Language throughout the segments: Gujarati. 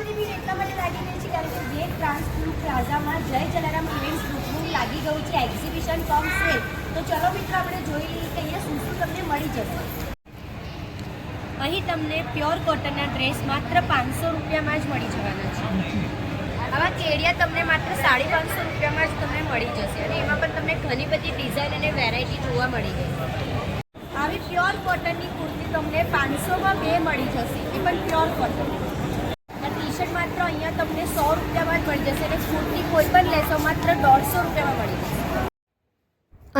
બધી ભીડ એટલા માટે લાગી રહી છે કારણ કે જે ટ્રાન્સક્યુ પ્લાઝામાં જય જલારામ ઇવેન્ટ્સ ગ્રુપનું લાગી ગયું છે એક્ઝિબિશન કમ સેલ. તો ચલો મિત્રો આપણે જોઈ લઈએ કે અહીંયા શું શું તમને મળી જશે. અહીં તમને પ્યોર કોટનના ડ્રેસ માત્ર 500 રૂપિયામાં જ મળી જવાના છે. આવા કેડિયા તમને માત્ર 550 રૂપિયામાં જ તમને મળી જશે અને એમાં પણ તમને ઘણી બધી ડિઝાઇન અને વેરાયટી જોવા મળી ગઈ. આવી પ્યોર કોટનની કુર્તી તમને 500માં 2 મળી જશે, એ પણ પ્યોર કોટન. ટી શર્ટ માત્ર અહીંયા તમને 100 રૂપિયામાં જ મળી જશે અને કુર્તી કોઈ પણ લેશો માત્ર 150 રૂપિયામાં મળી જશે.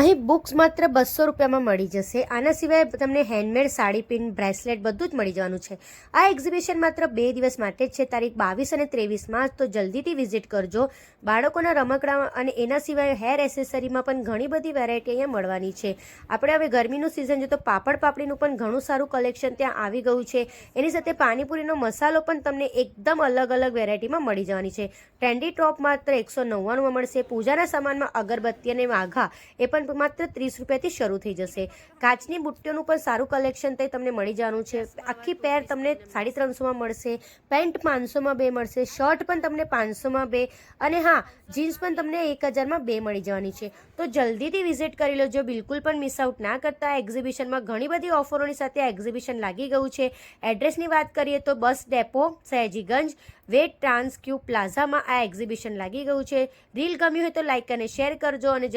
અહીં બુક્સ માત્ર 200 રૂપિયામાં મળી જશે. આના સિવાય તમને હેન્ડમેડ સાડી પિન, બ્રેસલેટ બધું જ મળી જવાનું છે. આ એક્ઝિબિશન માત્ર 2 દિવસ માટે જ છે, તારીખ 22 અને 23માં. તો જલ્દીથી વિઝિટ કરજો. બાળકોના રમકડા અને એના સિવાય હેર એસેસરીમાં પણ ઘણી બધી વેરાયટી અહીંયા મળવાની છે. આપણે હવે ગરમીનું સિઝન છે તો પાપડ પાપડીનું પણ ઘણું સારું કલેક્શન ત્યાં આવી ગયું છે. એની સાથે પાણીપુરીનો મસાલો પણ તમને એકદમ અલગ અલગ વેરાયટીમાં મળી જવાની છે. ટ્રેન્ડી ટોપ માત્ર 199માં મળશે. પૂજાના સામાનમાં અગરબત્તી અને વાઘા એ પણ માત્ર 30 રૂપિયાથી શરૂ થઈ જશે. કાચની બુટ્ટીઓનું પણ સારું કલેક્શન તે તમને મળી જવાનું છે. આખી પેર તમને 350માં મળશે. પેન્ટ 500માં 2 મળશે. શર્ટ પણ તમને 500માં 2 અને હા, જીન્સ પણ તમને 1000માં 2 મળી જવાની છે. તો જલ્દીથી વિઝિટ કરી લેજો. બિલકુલ પણ મિસ આઉટ ના કરતા. એક્ઝિબિશનમાં ઘણી બધી ઓફરોની સાથે એક્ઝિબિશન લાગી ગયું છે. એડ્રેસની વાત કરીએ તો બસ ડેપો સયાજીગંજ વેટ ટ્રાન્સક્યુ પ્લાઝામાં આ એક્ઝિબિશન લાગી ગયું છે. રીલ ગમ્યું હોય તો લાઇક અને શેર કરજો અને